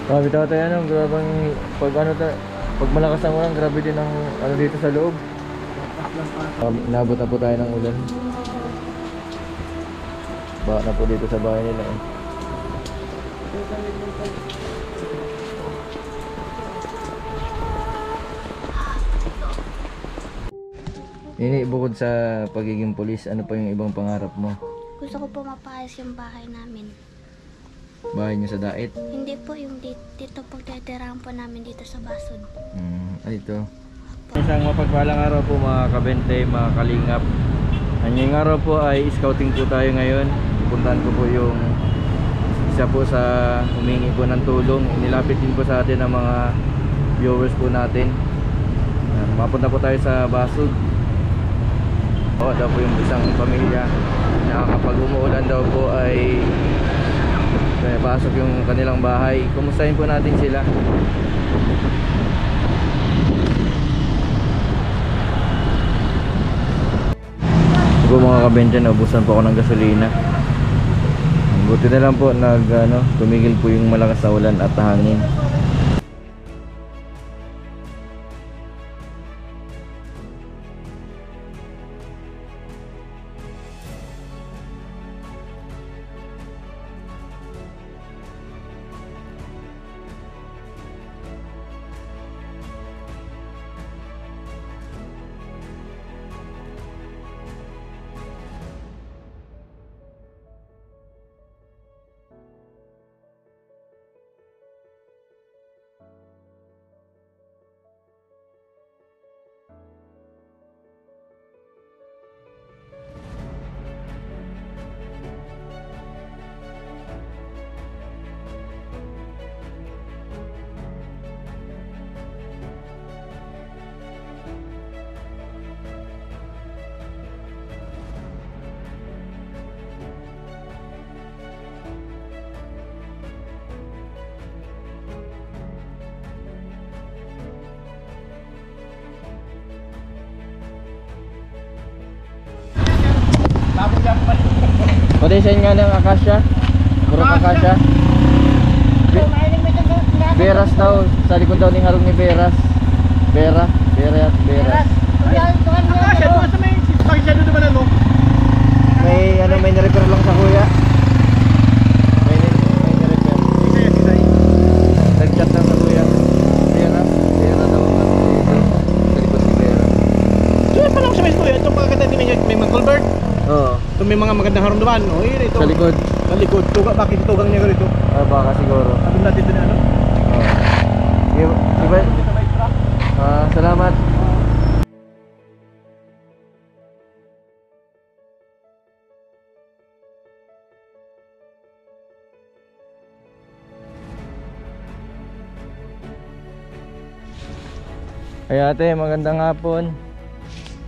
Grabe tatay, ano, grabang pag ano pag malakas ang ulan, grabe din ang ano dito sa loob. Inabot na po tayo ng ulan. Baka na po dito sa bahay nila eh. Ini bukod sa pagiging pulis, ano pa yung ibang pangarap mo? Gusto ko po mapaayos yung bahay namin. Bahay niyo sa Dait? Hindi po yung dito pagtitirahan po namin dito sa Basod. Ito. Isang mapagpalang araw po mga kabente, mga kalingap. Ngayong araw po ay scouting po tayo ngayon. Pupuntahan ko po yung isa po sa humingi po ng tulong. Inilapit din po sa atin ang mga viewers po natin. Mapunta po tayo sa Basod. Daw po yung isang pamilya na kapag umuulan daw po ay pasok yung kanilang bahay. Kumustahin po natin sila. Ito mga kabente, naubusan po ako ng gasolina. Buti na lang po tumigil po yung malakas na ulan at hangin. Potensyal nga ng akasya. Puro akasya. Beras daw. Sa likod daw ng harong ni Beras. Beras. Akasya doon sa may pakisya doon naman ano? May na-repair lang sa kuya. May na-repair. Nag-chat lang sa kuya. Beras daw dito. Sa likod ni Beras. Diyan pa lang sa may kuya. Itong pagkakatabi may mga culvert. Oo. Ito may mga magandang harong naman. O yun ito. Sa likod. Sa likod. Bakit tugang niya rito? Baka siguro. Sabi natin ito na ano? Diba? Salamat. Ay ate, magandang hapon.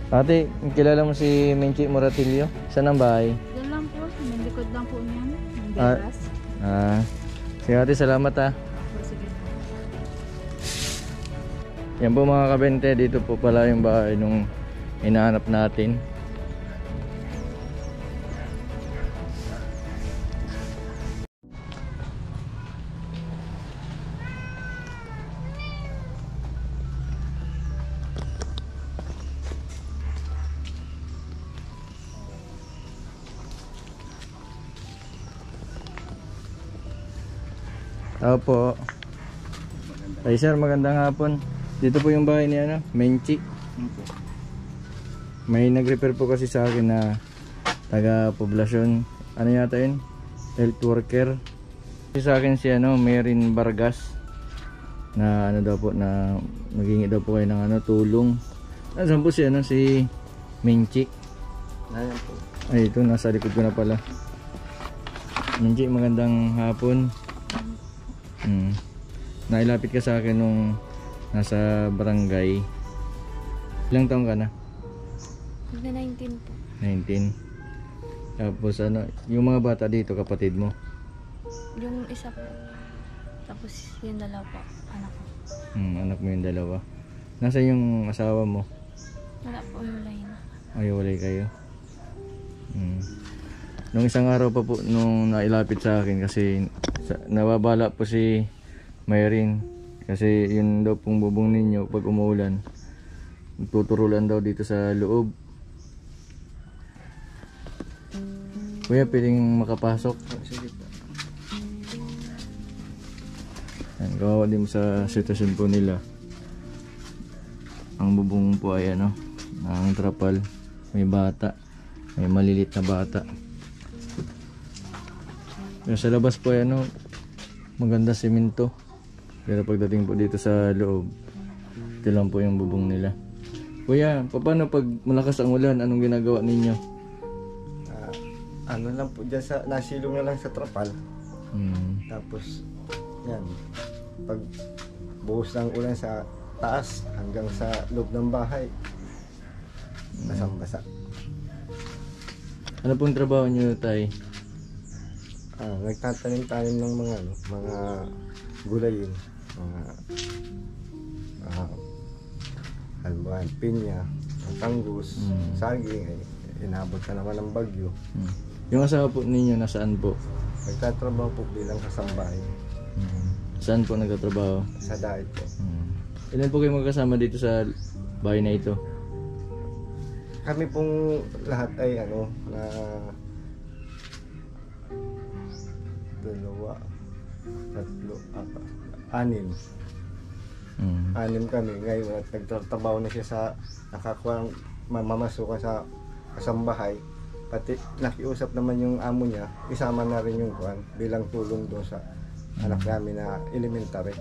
Ate, kilala mo si Menchi Moratilio? Saan ang bahay? Yan lang po, may likod lang po niyan, yung Beras. Sige ate, salamat ha. Sige po. Yan po mga kabente, dito po pala yung bahay nung hinahanap natin. Opo. Ay sir, magandang hapon. Dito po yung bahay ni Menchi. May nag-repair po kasi sa akin na taga-poblasyon. Ano yata yun? Health worker. Kasi sa akin si Merin Vargas. Na daw po, na maghingi daw po kayo ng tulong. Saan po si Menchi? Ayan po. Ay ito, nasa likod ko na pala. Menchi, magandang hapon. Nailapit ka sa akin nung nasa barangay. Ilang taong ka na? 19 po. 19. Tapos yung mga bata dito, kapatid mo? Yung isa po. Tapos yung dalawa po, anak ko. Anak mo yung dalawa. Nasa yung asawa mo? Wala po, wala yun. Ay, walay kayo. Nung isang araw pa po nung nailapit sa akin kasi nawabala po si Mayroon. Kasi yun daw pong bubong ninyo pag umuulan, tuturulan daw dito sa loob. Kuya, pwedeng makapasok? Sige po. Yan, kawawa din sa sitwasyon po nila. Ang bubong po ay ano, ang trapal. May bata, may malilit na bata. Pero sa labas po ay ano, maganda semento. Pero pagdating po dito sa loob, ito lang po yung bubong nila. Kuya, paano pag malakas ang ulan, anong ginagawa ninyo? Ano lang po dyan sa, nasilong na lang sa trapal. Tapos, yan. Pag buhos ng ulan sa taas hanggang sa loob ng bahay, basang-basa. Ano pong trabaho nyo, tay? Nagtatanim-tanim ng mga gulayin. Mga albuhan, pinya, tanggus, saging. Inabot na naman ng bagyo. Yung asawa po ninyo, nasaan po? Nagtatrabaho po bilang kasambahay Saan po nagtatrabaho? sa daet po. Ilan po kayo magkasama dito sa bahay na ito? Kami pong lahat ay na dalawa, tatlo, apat, anim. Anim kami ngayon at nagtatrabaho na siya sa nakakuha mamasukan sa kasambahay. Pati nakiusap naman yung amo niya, isama na rin yung kuwan bilang tulong doon sa anak namin na elementary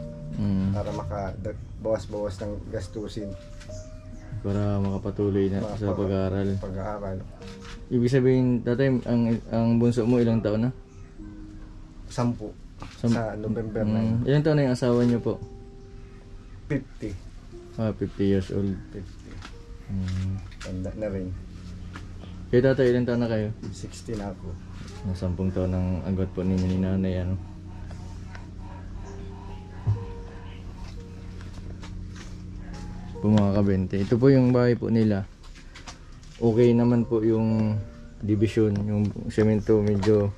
para makabawas-bawas ng gastusin. Para makapatuloy na sa pag-aaral. Pag-aaral. Ibig sabihin, tatay, ang bunso mo ilang taon na? 10 sa November 9. Ilang taon na yung asawa niyo po? 50. 50 years old. 50. Tanda na rin. Kaya tatay, ilang taon na kayo? 60 na ako. 10 taon ang agwat po ninyo ni nanay, ano? Po mga kabente, ito po yung bahay po nila. Okay naman po yung division, yung semento medyo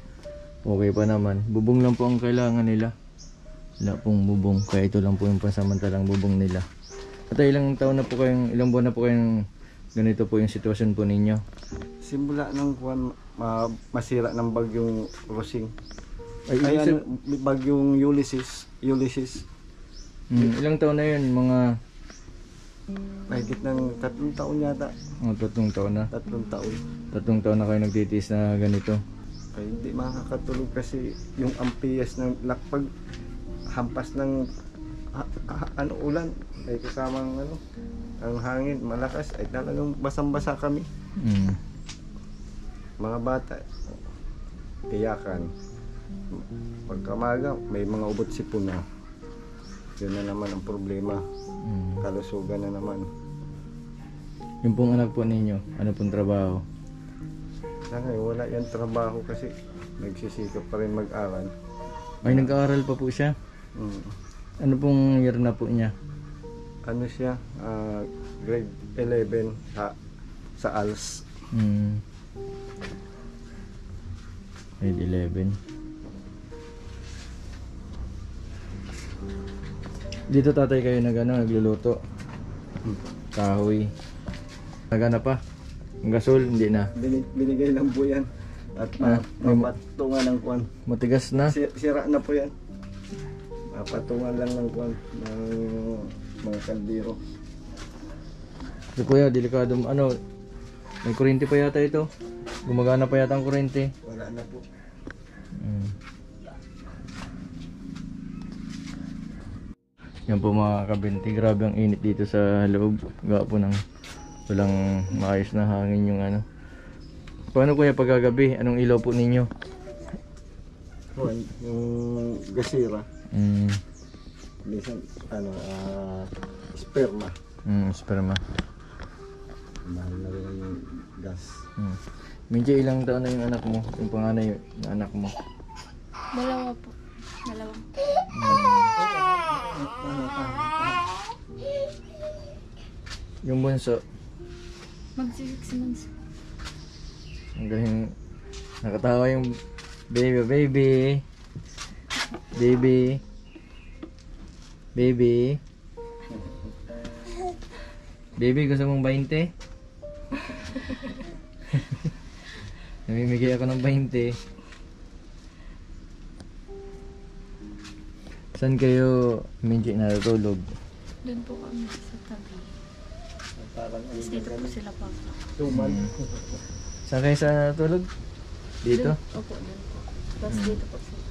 okay pa naman. Bubong lang po ang kailangan nila. Wala pong bubong, kaya ito lang po yung pansamantalang bubong nila. At ilang taon na po kayong, ilang buwan na po kayong ganito po yung sitwasyon po ninyo? Simula ng kuwan masira ng bagyong Rosing. Ay, bagyong Ulysses. Ilang taon na yun? Mga Mahigit ng 3 taon yata. 3 taon na? 3 taon. 3 taon na kayo nagtitiis na ganito? Ay, hindi makakatulog kasi yung ampiyas ng lakpag hampas ng ulan ay kasamang ang hangin malakas ay talagang basang-basa kami. Mga bata iyakan. Pagkamaga may mga ubot sipon na. Yun na naman ang problema. Kalusugan na naman. Yung pong anak po ninyo, ano pong trabaho? Wala yan trabaho kasi nagsisikap pa rin mag-aral. Ay, nag-aaral pa po siya? Ano pong year na po niya? Ano siya? Grade 11 sa ALS. Grade 11. Dito tatay kayo nagluluto. Kahoy. Nagana pa? Ang gasol, hindi na. Binigay lang po yan. At mapatungan ng kwan. Matigas na? Sira na po yan. Mapatungan lang ng kwan ng mga kaldero. So kuya, delikado may kuryente pa yata ito. Gumagana pa yata ang kuryente. Wala na po. Yan po mga kabinti, grabe ang init dito sa loob. Gawa po ng walang maayos na hangin yung Paano kuya pagkagabi? Anong ilaw po ninyo? Yung gasira. Minsan, sperma. Sperma. Mahal na rin yung gas. Medyo ilang taon na yung anak mo? Yung panganay na anak mo? 2 po. 2. Yung bunso? Magsi-6 months. Ang galing. Nakatawa yung baby. Baby. Baby, gusto mong 20? Namimigay ako ng 20. Saan kayo medyo natutulog? Doon po kami sa tabi. Tapos dito po sila papa. Tuman. Saan kayo sa natutulog? Dito? Opo, doon po. Tapos dito po sila.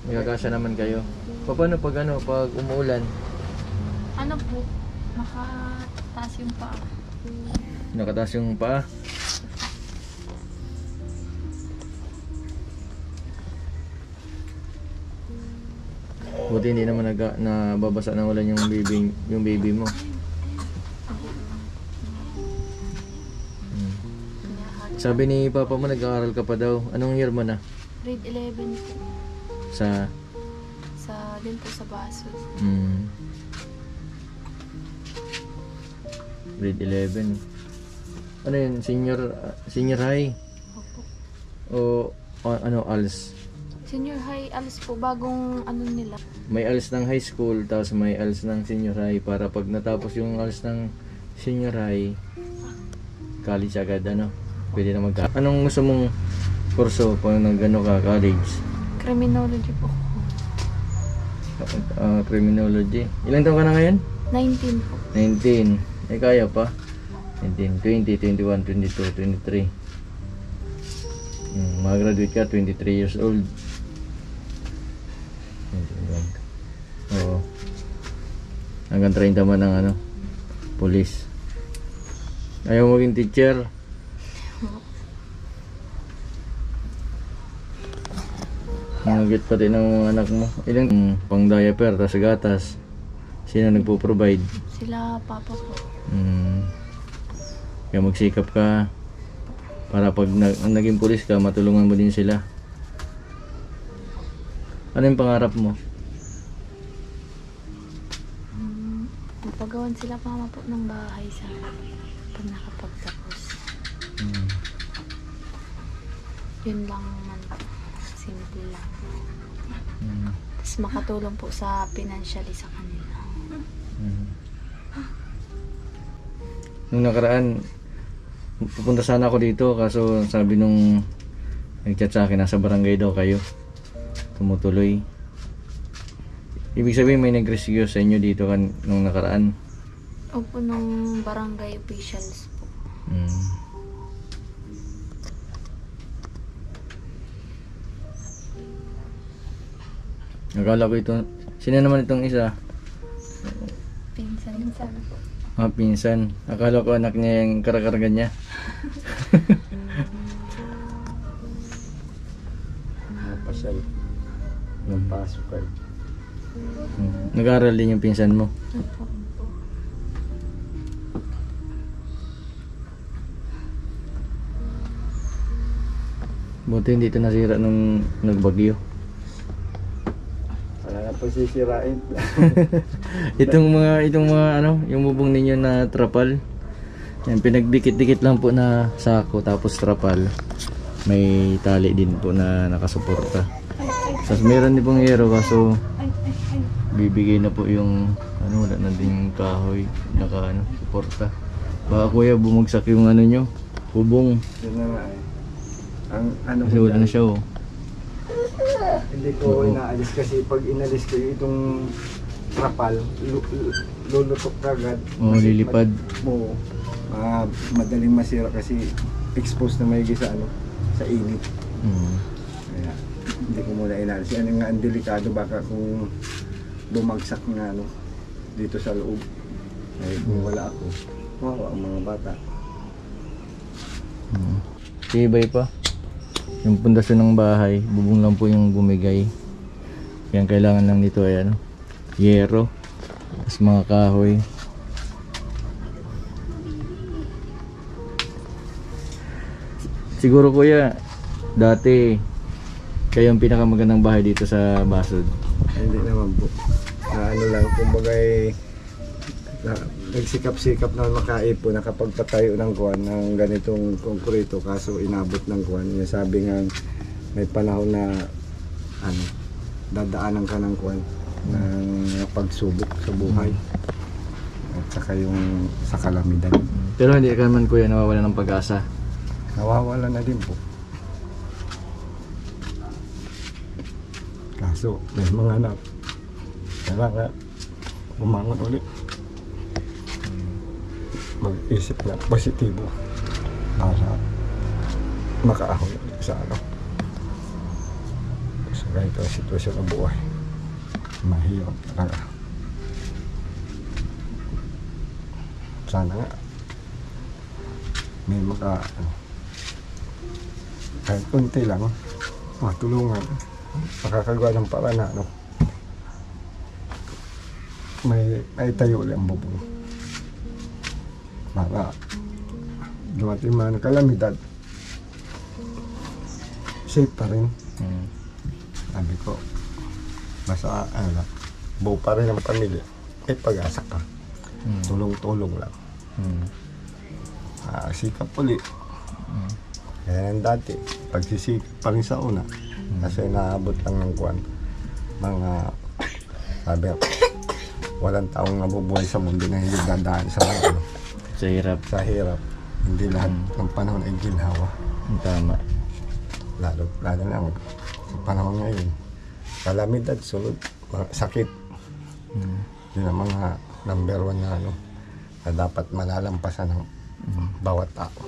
Magkakasya naman kayo. Paano pag umuulan? Ano po? Nakataas yung paa. Nakataas yung paa? Buti hindi naman nababasa ng ulan yung baby mo. Sabi ni papa mo nag-aaral ka pa daw. Anong year mo na? Grade 11 po. Sa Din po sa Baso. Grade 11. Ano yun? Senior high? Opo. O ano, ALS? Senior high, alas po, bagong ano nila. May ALS ng high school, tapos may ALS ng senior high, para pag natapos yung ALS ng senior high, college agad, ano? Pwede na Anong gusto mong kurso pag nag-ano ka, college? Criminology po. Criminology. Ilang taon ka na ngayon? 19 po. 19. Eh kaya pa. 19, 20, 21, 22, 23. Mag-graduate ka, 23 years old. 21. Oo. Hanggang 30 man ang ano, police. Ayaw maging teacher. Nangagit pati ng mga anak mo. Ilang pang diaper, tas gatas. Sino nagpo-provide? Sila papa po. Kaya magsikap ka para pag naging pulis ka, matulungan mo din sila. Ano yung pangarap mo? Mapagawan sila mama po ng bahay sa pag nakapagtapos. Yun lang man po. Simple lang. Tapos makatulong po sa financially sa kanila. Nung nakaraan, pupunta sana ako dito, kaso sabi nung nag-chat sa akin, nasa barangay daw kayo. Tumutuloy. Ibig sabihin may nag-rescue sa inyo dito nung nakaraan. Opo, nung barangay officials po. Akala ko ito. Sino naman itong isa? Pinsan po. Pinsan. Akala ko anak niya yung karakarga niya. Pasal. Napasok kayo. Nag-aaral din yung pinsan mo. Opo. Buti hindi ito nasira nung nagbagyo. Wala na po sisirain. itong mga ano, yung bubong ninyo na trapal. Yan, pinagdikit-dikit lang po na sako tapos trapal. May tali din po na nakasuporta. Tapos meron din pong yero, kaso bibigay na po yung ano, wala na din kahoy naka ano, suporta. Baka kuya bumagsak yung ano nyo, bubong. Yun na nga eh. Ang ano Kasi wala na siya oh. Hindi ko inaalis kasi pag inalis ko itong trapal, lulutok kagad. Lilipad. Oo. Madaling masira kasi exposed na may sa ano, sa init. Kaya hindi ko muna inalis. Ano nga ang delikado, baka kung bumagsak nga ano dito sa loob. Eh kung wala ako, ang mga bata. Tibay pa. Yung pundasyon ng bahay, bubong lang po yung bumigay. Kaya kailangan lang nito ay ano, yero, tapos mga kahoy. Siguro kuya, dati kayo ang pinakamagandang bahay dito sa Basod. Hindi naman po. Ano lang, kumbaga nagsikap-sikap na makaipon, nakapagpatayo ng kuwan ng ganitong konkreto, kaso inabot ng kuwan. Yung sabi nga may panahon na ano, dadaanan ka ng kuwan, ng pagsubok sa buhay at saka yung sa kalamidad. Pero hindi ka naman kuya nawawala ng pag-asa. Nawawala na din po. Kaso may mga anak kailangan bumangon ulit, mag-isip na positibo para makaahon ulit sa sa ganito ang sitwasyon ng buhay. Mahirap talaga. Sana nga may kahit konti lang matulungan, makakagawa ng paraan na may tayo ulit ang bubong para dumating man ng kalamidad, safe pa rin. Sabi ko, basta buo pa rin ang pamilya, may pag-asa ka. Tulong-tulong lang. Sikap ulit. Kaya ng dati, pagsisikap pa rin sa una, kasi naabot lang ng kuwan, mga sabi ako, walang taong nabubuhay sa mundo na hindi dadaan sa Sa hirap. Sa hirap. Hindi lahat ng panahon ay ginhawa. Tama. Lalo na sa panahon ngayon, kalamidad, sunod, sakit. Yun ang mga number 1 na na dapat malalampasan ng bawat tao.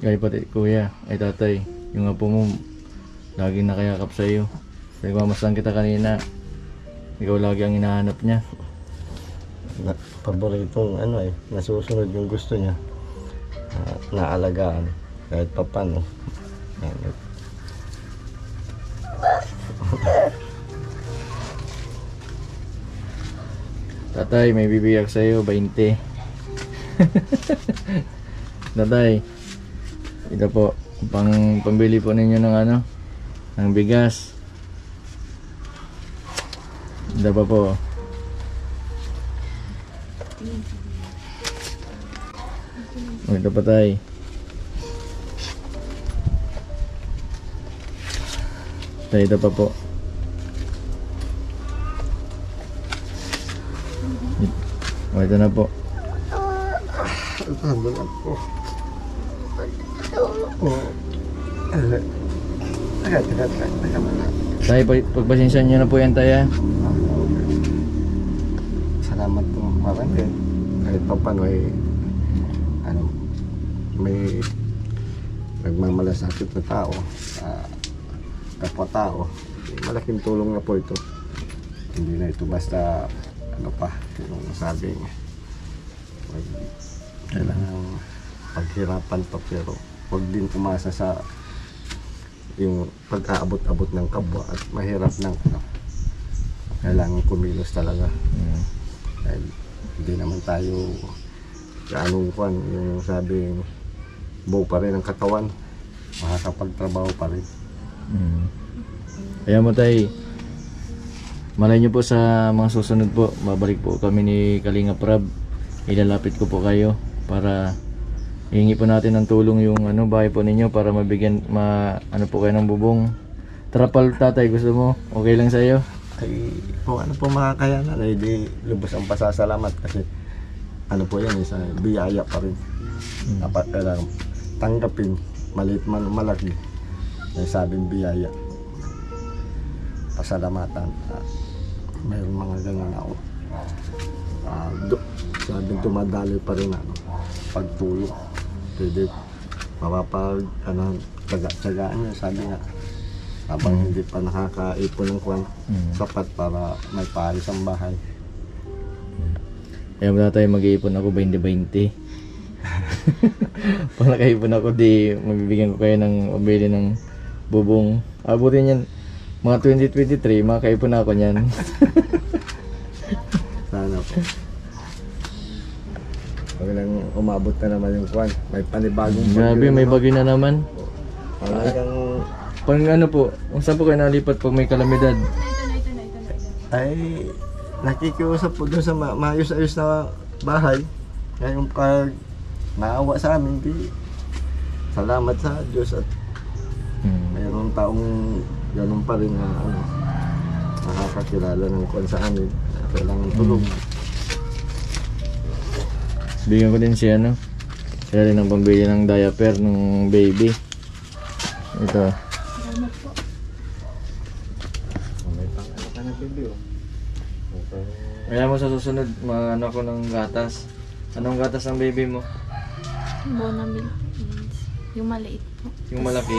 Kaya pati kuya, ay tatay, yung apo mo laging nakayakap sa iyo. Nagmamasdan kita kanina, ikaw lagi ang hinahanap niya. Paboritong nasusunod yung gusto niya, naalagaan kahit papano. Tatay, may bibigyan sa iyo 20. Tatay, ito po pambili po ninyo ng ng bigas. Ito pa po. Ito pa tay. Tay, ito pa po. Ito na po. Tay, pagpasensya nyo na po yan tay. Salamat po marami. Kahit pa paano may nagmamalasakit na tao, kapwa tao. Malaking tulong na po ito. Hindi na ito basta yung sabi kailangan paghirapan pa, pero huwag din umasa sa yung pag-aabot-abot ng kapwa at mahirap ng kailangan kumilos talaga. Dahil hindi naman tayo anong kwan, yung sabi buo pa rin ang katawan, makakapagtrabaho pa rin. Kaya mo tay, malay nyo po sa mga susunod po, babalik po kami ni Kalingap Rab. Ilalapit ko po kayo para hihingi po natin ng tulong yung bahay po ninyo para mabigyan po kayo ng bubong. Trapal tatay, gusto mo? Okay lang sa iyo? Ay kung ano po makakayanan ay di lubos ang pasasalamat kasi po yan, isa biyaya pa rin. Dapat kailangan tanggapin, maliit man o malaki, may sabing biyaya, pasalamatan. Mayroon mga ganyan ako, sabing tumadali pa rin pagtulong. Pwede mapapag tsagaan niya, sabi nga habang hindi pa nakakaipon ng kwan sapat para may paalis ang bahay. Kaya muna tayo mag-iipon ako 20-20. Pag nakaipon ako, di mabibigyan ko kayo ng mabili ng bubong. Abutin yan mga 2023, makakaipon ako niyan. Sana po. Pag lang umabot na naman yung kwan, may panibagong Grabe, may bagyo na naman. Talagang Pag po, saan po kayo nalipat pag may kalamidad? ay nakikiusap po doon sa maayos-ayos na bahay. Ngayon pag naawa sa amin, di salamat sa Diyos at mayroong taong ganun pa rin na nakakakilala ng kwan sa amin. Kailangan tulong. Bigyan ko din siya, no? Siya rin ang pambili ng diaper ng baby. Ito. Salamat po. May pang-ano ka na video. Kaya mo sa susunod, ano ko ng gatas. Anong gatas ng baby mo? Bonamil. Yung maliit po. Yung malaki?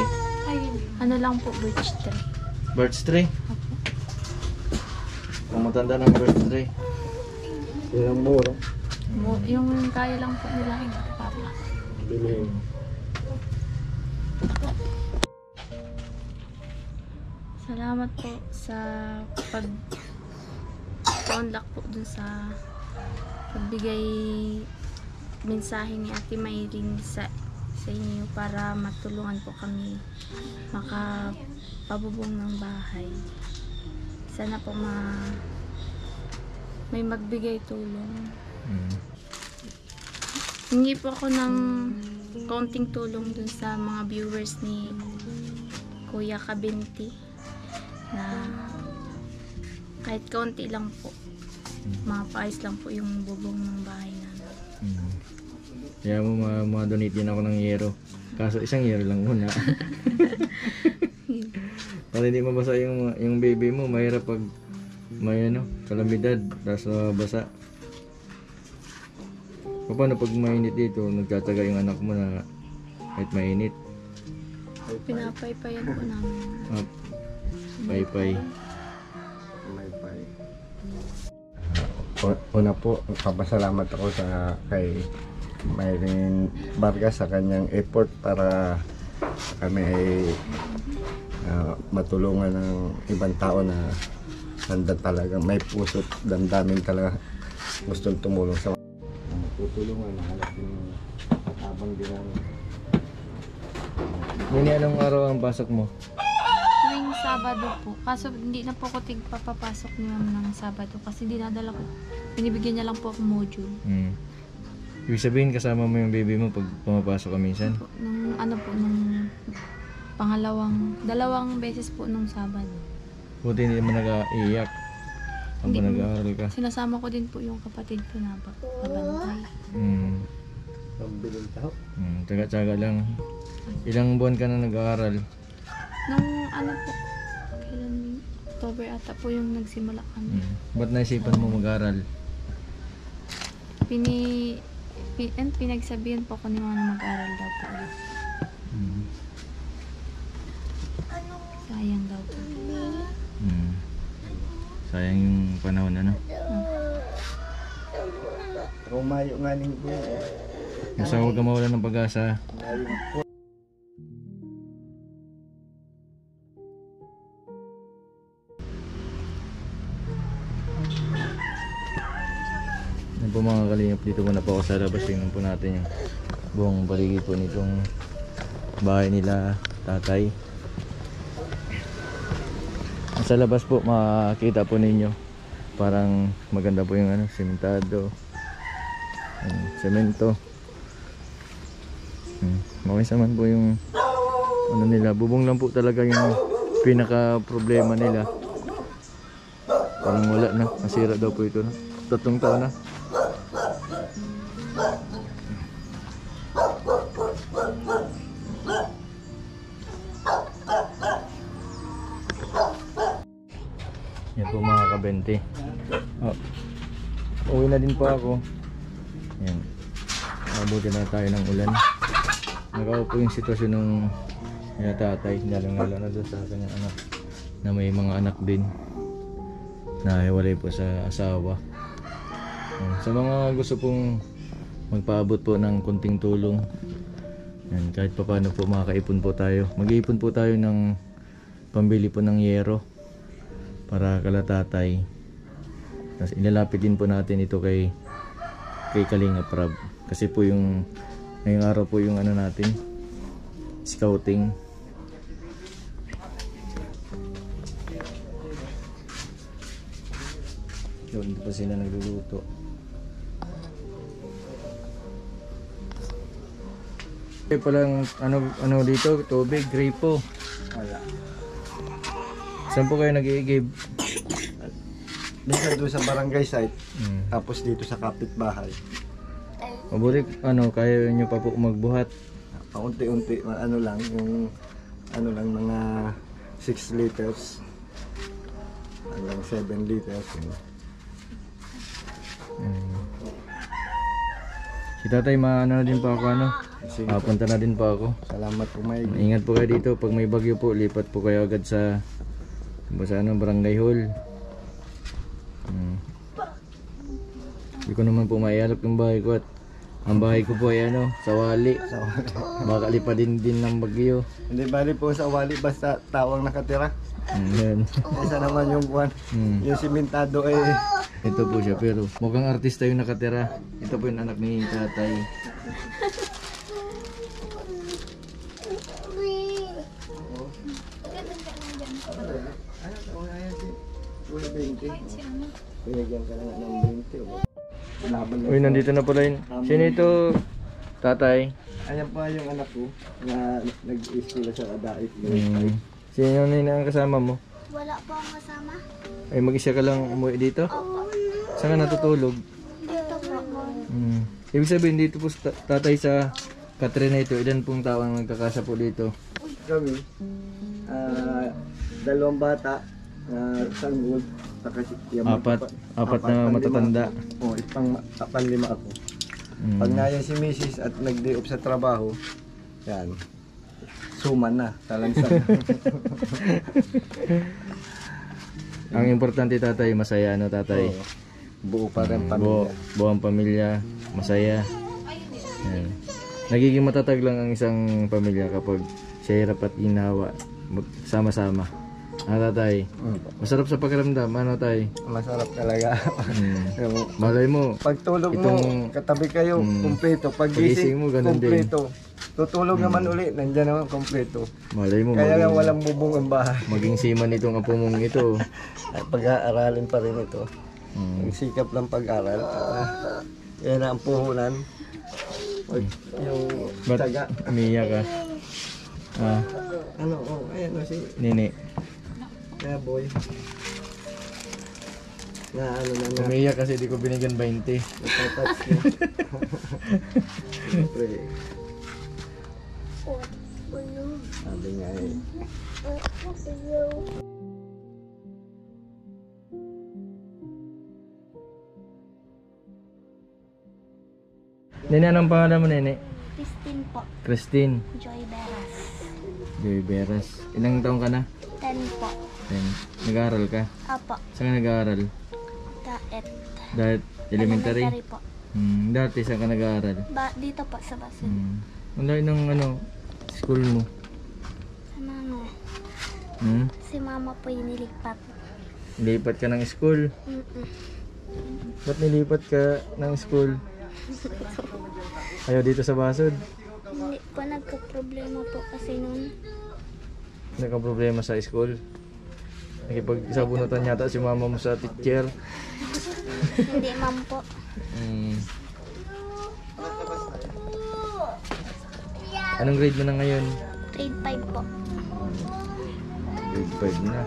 Ay, ano lang po, birch tree. Birch tree? Opo. Kung matanda ng birch tree. Yan ang mura. Yung kaya lang po nila yung papa. Bilhin. Salamat po sa pag-unlock po dun sa pagbigay mensahe ni Ate Mayring sa inyo para matulungan po kami makapabubong ng bahay. Sana po may magbigay tulong. Hingi po ako ng konting tulong dun sa mga viewers ni Kuya Kabinti na kahit konti lang po, mapaayos lang po yung bubong ng bahay namin. Kaya mo ma-donate din ako ng yero. Kaso isang yero lang muna. Para hindi mabasa yung baby mo, mahirap pag may kalamidad, tapos basa. Paano pag mainit dito, nagtataga yung anak mo na kahit mainit? Pinapaypayan po namin. Pay-pay. May pay. Una po, papasalamat ako kay Mayring Vargas sa kanyang effort para kami ay matulungan ng ibang tao na handa talaga, may puso't damdamin talaga gustong tumulong sa tutulungan, mahalap din habang din namin. Nini, anong araw ang pasok mo? Tuwing Sabado po. Kaso hindi na po ako tigpapapasok niyo ng Sabado kasi dinadala ko. Binibigyan niya lang po ako module. Ibig sabihin kasama mo yung baby mo pag pumapasok ka minsan? Nung dalawang beses po nung Sabado. Buti hindi naman nag-iiyak habang Hindi. nag-aaral ka. Sinasama ko din po yung kapatid ko na babantay. Pambilin tao. Tsaga-tsaga lang. Ilang buwan ka na nag-aaral? Nung po, kailan October ata po yung nagsimula kami. Ba't naisipan mo mag-aaral? Pinagsabihan po ko ni mama na mag-aral daw po ulit. Sayang daw po. Sayang yung panahon, ano? Rumayo nga ning ko. Basta huwag ka mawalan ng pag-asa. Yan po mga kalingap, dito muna po ako sa labas. Tingnan po natin yung buong paligid po nitong bahay nila tatay. Sa labas po makikita po ninyo parang maganda po yung sementado, semento. Mawis naman po yung nila, bubong lang po talaga yung pinaka problema nila. Parang wala na, nasira daw po ito na 3 taon na. Yan po mga kabente. Uwi na din po ako. Yan. Mabuti na tayo ng ulan. Nagawa po yung sitwasyon ng tatay. Lalo na doon sa kanyang anak. Na may mga anak din. Na hiwalay po sa asawa. Yan. Sa mga gusto pong magpaabot po ng kunting tulong. Yan. Kahit pa paano po makakaipon po tayo. Mag-iipon po tayo ng pambili po ng yero. Para kala tatay. Tapos ilalapit din po natin ito kay Kalinga Prab. Kasi po yung ngayong araw po yung natin, scouting. Doon pa sila nagluluto. Palang ano dito, tubig, gripo. Wala. Saan po kayo nag-i-give? minsan doon sa barangay site, tapos dito sa kapitbahay. Mabuti, kaya nyo pa po magbuhat. Paunti-unti, ano lang, yung mga 6 liters hanggang 7 liters. Si tatay, maano na din po ako, Sige. Punta na din po ako. Salamat po, Mike. Ingat po kayo dito. Pag may bagyo po, lipat po kayo agad sa barangay hall. Hindi ko naman po maialok yung bahay ko, at ang bahay ko po ay sa Wali. Baka lipa din ng bagyo. Hindi bali po sa Wali, basta tawang nakatira. Yan. Isa naman yung buwan. Yung simentado ay Ito po siya, pero mukhang artista yung nakatira. Ito po yung anak ni tatay. pinagyan ka na nga ng 20. Laban na. Uy, nandito na pala yun. Sino ito, tatay? Ayan pa yung anak ko na nag-school sa Adaif. Sino na ang kasama mo? Wala po ang kasama. Ay, mag-isa ka lang umuwi dito? Opo. Saan ka natutulog? Dito po. Ibig sabihin dito po tatay sa Katrina ito, ilan pong tao ang nagkakasa po dito? Kami, 2 bata, sanggol, Apat na matatanda. Oo, pang-5 ako. Pag nayan si Mrs. at nag-day off sa trabaho, yan, suman na, talansan. Ang importante tatay, masaya tatay. Oo. Buo pa rin pamilya. Buo ang pamilya, masaya. Yan. Nagiging matatag lang ang isang pamilya kapag siya hirap at ginawa, sama-sama. Tatay, masarap sa pakiramdam, tay? Masarap talaga. Malay mo, Pagtulog mo, Itong- katabi kayo, kumpleto. Pagising Paggising mo, ganun din. kumpleto. Tutulog naman uli, nandiyan naman kumpleto. malay mo Kaya lang maging, walang bubong ang bahay. maging seaman itong apo mong ito. At pag-aaralin pa rin ito. Nagsikap lang pag-aral. Yan ang puhunan. Yung Ba't taga. umiyak ka? Ayan o si Nini. boy. Na Umiyak kasi di ko binigyan 20. natatats niya. Siyempre. Sabi nga eh. Nini, anong pangalan mo, Nini? 15 po. Christine Joy Beras. Joy Beras. Ilang taong ka na? 10 po. 10. Nag-aaral ka? Apo. Saan ka nag-aaral? Daet. Dahil elementary? po. Dati saan ka nag-aaral? Dito po sa Basin. Ang layo ng school mo? Sa mama. Si mama po yung nilipat. Nilipat ka ng school? Ba't nilipat ka ng school? Ayaw dito sa Basod? Hindi po, nagka-problema po kasi noon. Nagka-problema sa school? Nakipag-isabunutan yata si mama mo sa teacher? Hindi, ma'am po. Anong grade mo na ngayon? Grade 5 po. Grade 5 na.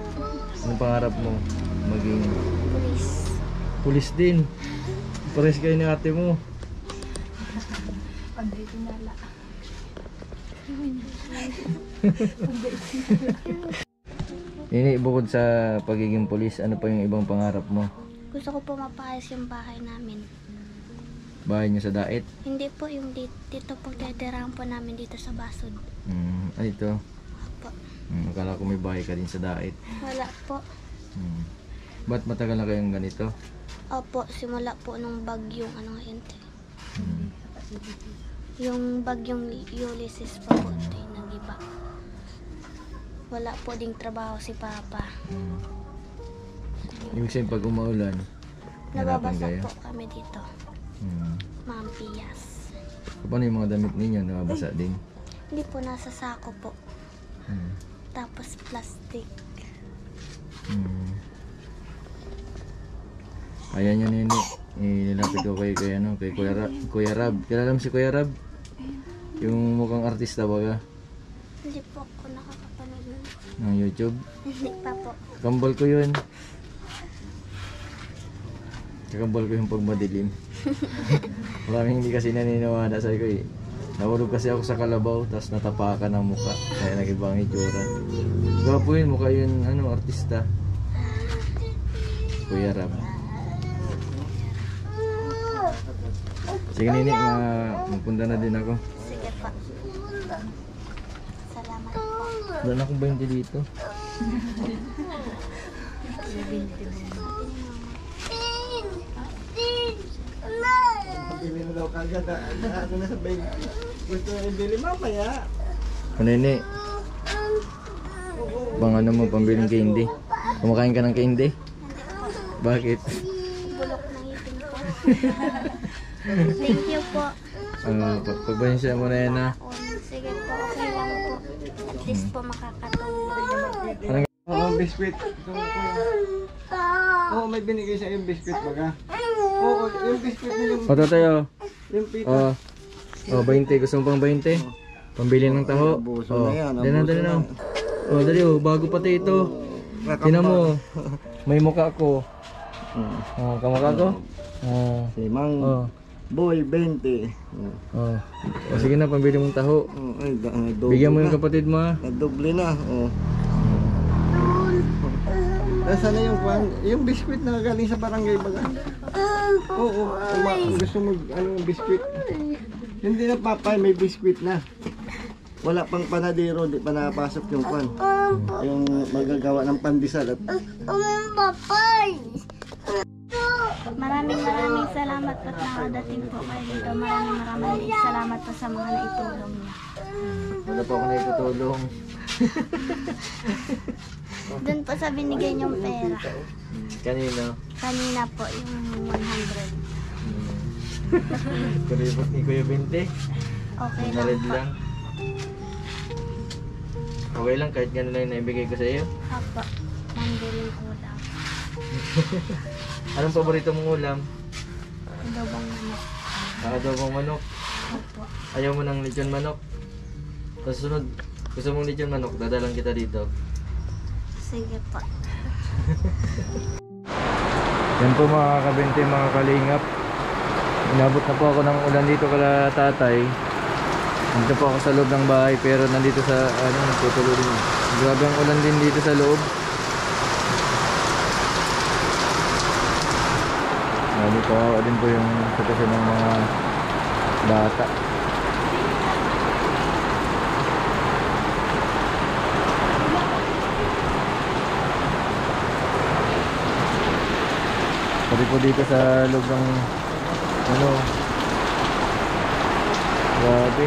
Anong pangarap mo? Maging Police. pulis din. Pares kayo ni ate mo. Nini, bukod sa pagiging pulis, ano pa yung ibang pangarap mo? Gusto ko po mapayos yung bahay namin. Bahay niyo sa Daet? Hindi po yung dito po titirahan po namin dito sa Basod. Ay, ito. Opo. Akala ko may bahay ka din sa Daet. Wala po. Ba't matagal na kayong ganito? Opo, simula po nung bagyong yung bagyong Ulysses pa po ito yung nag-iba. Wala po ding trabaho si Papa. Ibig sabihin pag umaulan, nahirapan Nababasa kayo? po kami dito. Ma'am Pias. Paano yung mga damit ninyo? Nababasa din? Hindi po, nasa sako po. Tapos plastic. Ayan yun, Nini. Nilapit ko kay Kuya Rab. Kilala mo si Kuya Rab? Yung mukhang artista ba ka? Hindi po ako nakakapanood nun. Ng YouTube? Hindi pa po. Kambal ko yun. kakambal ko yung pagmadilim. Maraming hindi kasi naniniwala. Sabi ko nahulog kasi ako sa kalabaw, tapos natapakan ang muka. Kaya nag-ibang itsura. Gwapo yun, mukha yun, artista. Kuya Ram. Sige Nini, magpunta na din ako. Sige pa. Salamat po. Wala na akong 20 dito. Bili mo daw kagad. Ano na sa bag? Gusto na ibili mamaya. Nini, bang ano mo, pambiling candy? Kumakain ka ng candy? Bakit? Bulok ng ngipin ko. Thank you po. Pagbansya mo na yan ha. Sige po, okay lang po. At least po makakatulong. Oo, biskwit. Oo, may binigay sa yung biskwit baga. Oo, yung biskwit na yung... O tayo. Yung pita. 20. Gusto mo pang 20? Pambili ng taho. Abuso na yan, Dali na. Dali bago pati ito. Tinan mo. May mukha ko. Kamukha ko? Si Mang Boy 20. Sige na, pambili mong taho. Ay, Bigyan mo yung kapatid mo ha. Doble na. Nasaan na yung kwan? Yung biskwit na galing sa barangay baga? Oo. Gusto mo yung biskwit? Hindi na papay, may biskwit na. Wala pang panadero, di pa napasok yung kwan. Yung magagawa ng pandesal at... Maraming salamat po at nakadating po kayo dito. Maraming salamat po sa mga naitulong niya. Wala pa ako na itutulong. Doon po sa binigay niyong pera. Kanina. Kanina po yung 100. Kuripot ni Kuya 20. Okay lang Narid po. lang. Okay lang kahit gano'n lang yung naibigay ko sa iyo. Opo. Mambiling ulam. Anong paborito mong ulam? Adobong manok. Adobong manok. Opo. Ayaw mo ng lechon manok. Tapos sunod, gusto mong lechon manok, dadalang kita dito. Sige po. Yan po mga kabente, mga kalingap. Inabot na po ako ng ulan dito kala tatay. Dito po ako sa loob ng bahay pero nandito sa nagtutulo din. Grabe ang ulan din dito sa loob. Dito din po yung sitwasyon ng mga bata. Pati po dito sa loob ng grabe.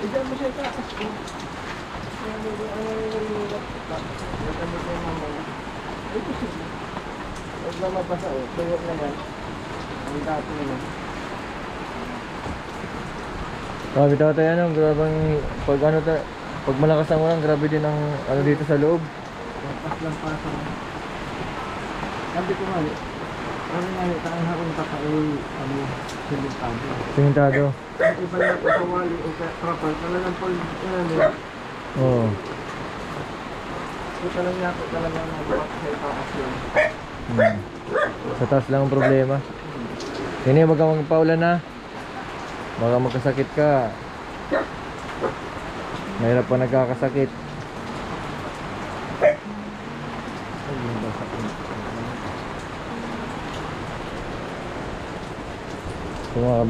Diyan mo siya sa taas ko. Huwag na mabasa tuyo na yan. Ang dati na yan. Grabe tatay grabang pag malakas ang ulan, grabe din ang dito sa loob. Lang para sa sabi ko nga taang harong takain simentado. Simentado. Iba na kawali o trapal talagang pag Oo. ito lang yata talagang nagawa sa itaas yun. Sa taas lang ang problema. Hindi, wag kang magpaulan na. Baka magkasakit ka. Mahirap pa nagkakasakit.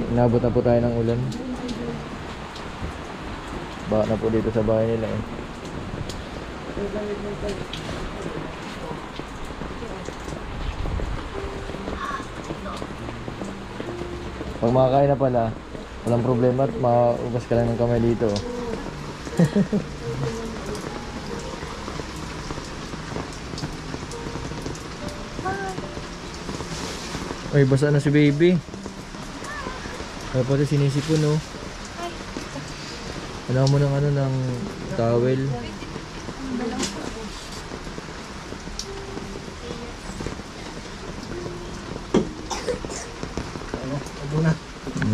Nabot na po tayo ng ulan. Baka na po dito sa bahay nila eh. Pag makakain na pala, walang problema at maugas ka lang ng kamay dito. Ay, basa na si baby. Ay, pati sinisipon, no? Ano mo ng ng towel?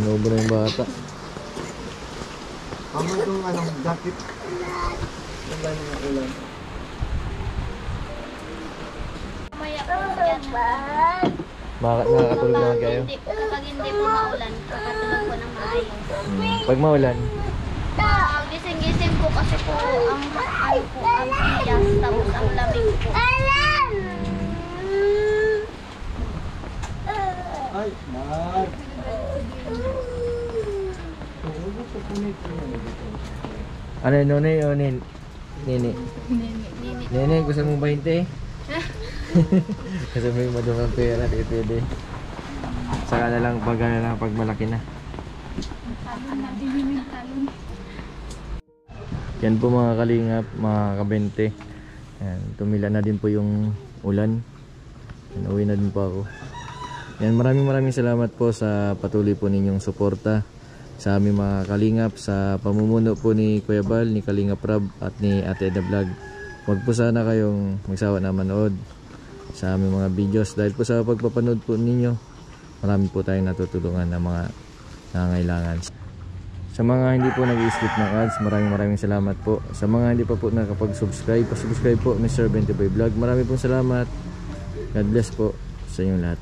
Lobo na yung bata. Amo itong jacket. Wala na yung ulan. Maya po yan. Bakit nakakatulog naman kayo? Kapag hindi po maulan, kakatulog po ng maayos. Pag maulan, Gising-gising po kasi po ang siyas, tapos ang lamig po. Ay, Mark. ano yun, Nonay o Nini? Nini, gusto mo 20? Kasi may madumang pera, di pwede. Saka na lang pag malaki na. Yan po mga kalingap, mga kabente. Yan, tumila na din po yung ulan. Yan, uwi na din po ako. Yan, maraming salamat po sa patuloy po ninyong suporta sa aming mga kalingap, sa pamumuno po ni Kuya Bal, ni Kalingap Rab at ni Ate Eda Vlog. Huwag po sana kayong magsawa na manood sa aming mga videos dahil po sa pagpapanood po ninyo, marami po tayong natutulungan ng mga nangangailangan. Sa mga hindi po nag-skip ng ads, maraming salamat po. Sa mga hindi pa po nakapag-subscribe, pa-subscribe po Mr. 20 Boy Vlog. Marami pong salamat. God bless po sa inyong lahat.